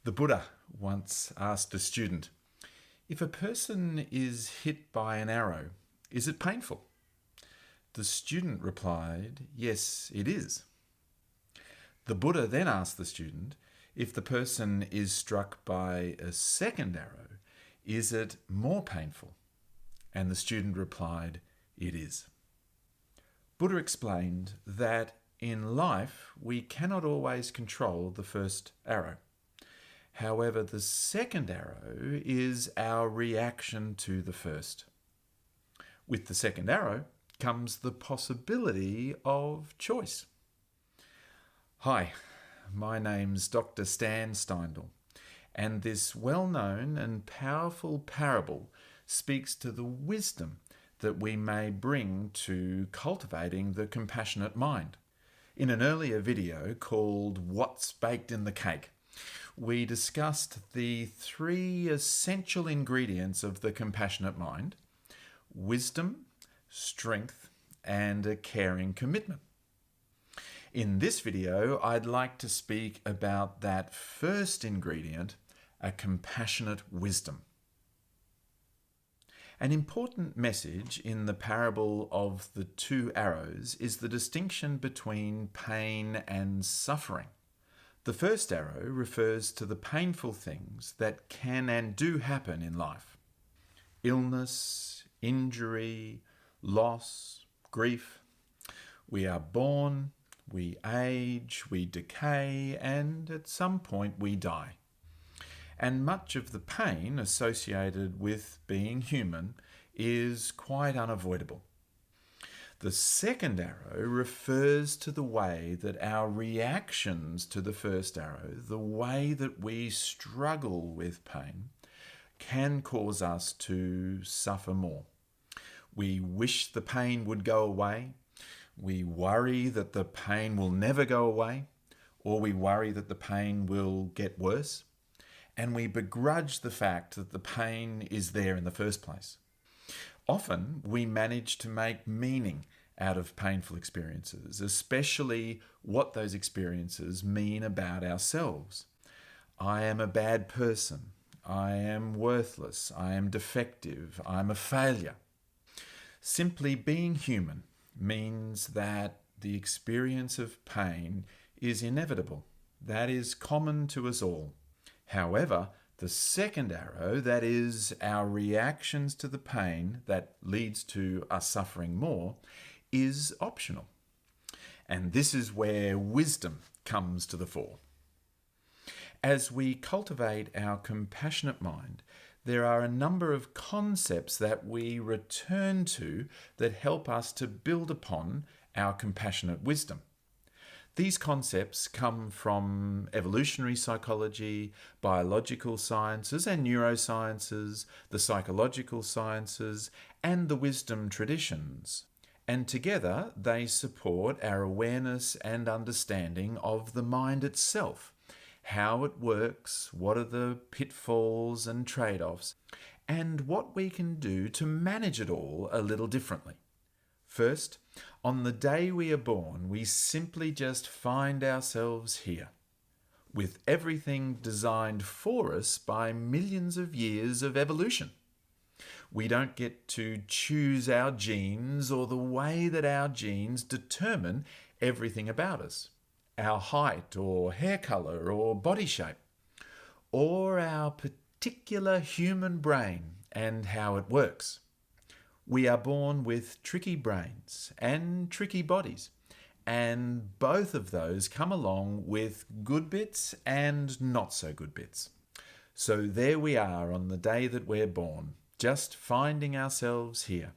The Buddha once asked a student, "If a person is hit by an arrow, is it painful?" The student replied, "Yes, it is." The Buddha then asked the student, "If the person is struck by a second arrow, is it more painful?" And the student replied, "It is." Buddha explained that in life we cannot always control the first arrow. However, the second arrow is our reaction to the first. With the second arrow comes the possibility of choice. Hi, my name's Dr. Stan Steindl, and this well-known and powerful parable speaks to the wisdom that we may bring to cultivating the compassionate mind. In an earlier video called What's Baked in the Cake, we discussed the 3 essential ingredients of the compassionate mind: wisdom, strength, and a caring commitment. In this video, I'd like to speak about that first ingredient, a compassionate wisdom. An important message in the parable of the 2 arrows is the distinction between pain and suffering. The first arrow refers to the painful things that can and do happen in life: illness, injury, loss, grief. We are born, we age, we decay, and at some point we die. And much of the pain associated with being human is quite unavoidable. The second arrow refers to the way that our reactions to the first arrow, the way that we struggle with pain, can cause us to suffer more. We wish the pain would go away. We worry that the pain will never go away, or we worry that the pain will get worse. And we begrudge the fact that the pain is there in the first place. Often we manage to make meaning out of painful experiences, especially what those experiences mean about ourselves. I am a bad person. I am worthless. I am defective. I'm a failure. Simply being human means that the experience of pain is inevitable. That is common to us all. However, the second arrow, that is our reactions to the pain that leads to us suffering more, is optional. And this is where wisdom comes to the fore. As we cultivate our compassionate mind, there are a number of concepts that we return to that help us to build upon our compassionate wisdom. These concepts come from evolutionary psychology, biological sciences and neurosciences, the psychological sciences, and the wisdom traditions. And together they support our awareness and understanding of the mind itself, how it works, what are the pitfalls and trade-offs, and what we can do to manage it all a little differently. First, on the day we are born, we simply just find ourselves here, with everything designed for us by millions of years of evolution. We don't get to choose our genes or the way that our genes determine everything about us: our height or hair color or body shape, or our particular human brain and how it works. We are born with tricky brains and tricky bodies, and both of those come along with good bits and not so good bits. So there we are on the day that we're born, just finding ourselves here.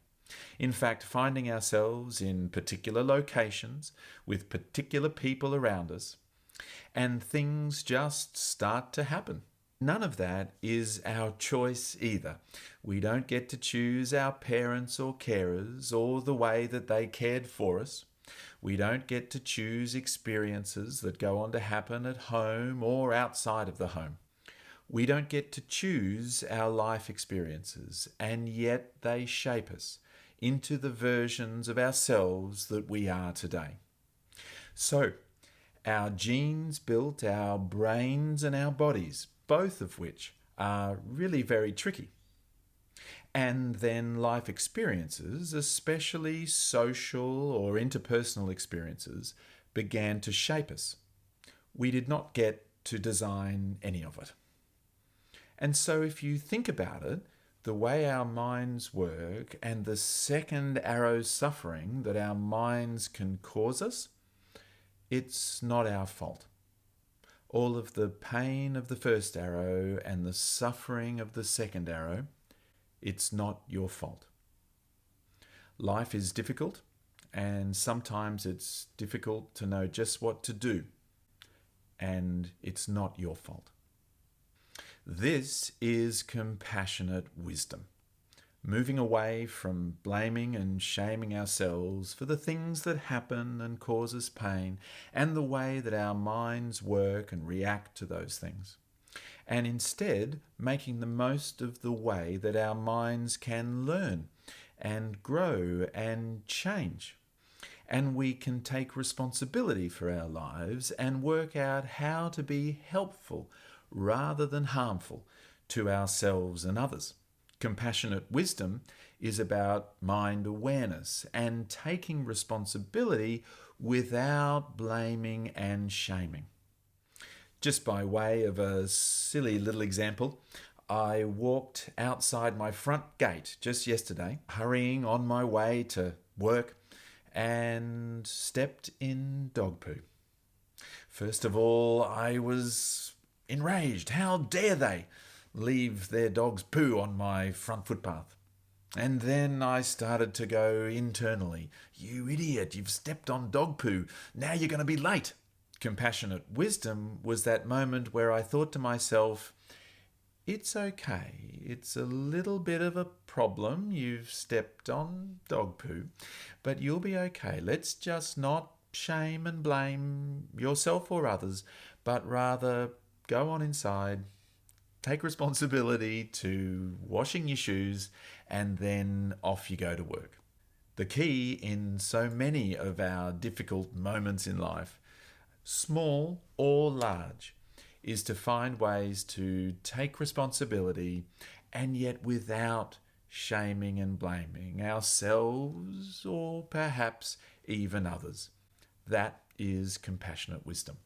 In fact, finding ourselves in particular locations with particular people around us, and things just start to happen. None of that is our choice either. We don't get to choose our parents or carers or the way that they cared for us. We don't get to choose experiences that go on to happen at home or outside of the home. We don't get to choose our life experiences, and yet they shape us into the versions of ourselves that we are today. So, our genes built our brains and our bodies, both of which are really very tricky. And then life experiences, especially social or interpersonal experiences, began to shape us. We did not get to design any of it. And so if you think about it, the way our minds work and the second arrow's suffering that our minds can cause us, it's not our fault. All of the pain of the first arrow and the suffering of the second arrow, it's not your fault. Life is difficult, and sometimes it's difficult to know just what to do, and it's not your fault. This is compassionate wisdom, moving away from blaming and shaming ourselves for the things that happen and cause us pain and the way that our minds work and react to those things, and instead making the most of the way that our minds can learn and grow and change. And we can take responsibility for our lives and work out how to be helpful rather than harmful to ourselves and others. Compassionate wisdom is about mind awareness and taking responsibility without blaming and shaming. Just by way of a silly little example, I walked outside my front gate just yesterday, hurrying on my way to work, and stepped in dog poo. First of all, I was enraged. How dare they leave their dog's poo on my front footpath? And then I started to go internally. You idiot, you've stepped on dog poo. Now you're going to be late. Compassionate wisdom was that moment where I thought to myself, it's okay. It's a little bit of a problem. You've stepped on dog poo, but you'll be okay. Let's just not shame and blame yourself or others, but rather go on inside, take responsibility to washing your shoes, and then off you go to work. The key in so many of our difficult moments in life, small or large, is to find ways to take responsibility and yet without shaming and blaming ourselves or perhaps even others. That is compassionate wisdom.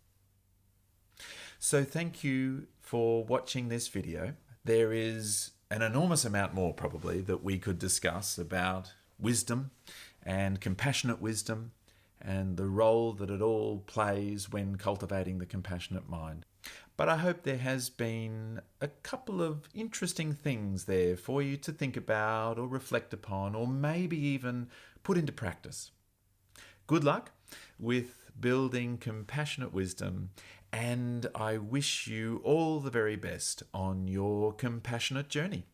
So thank you for watching this video. There is an enormous amount more probably that we could discuss about wisdom and compassionate wisdom and the role that it all plays when cultivating the compassionate mind. But I hope there has been a couple of interesting things there for you to think about or reflect upon or maybe even put into practice. Good luck with building compassionate wisdom, and I wish you all the very best on your compassionate journey.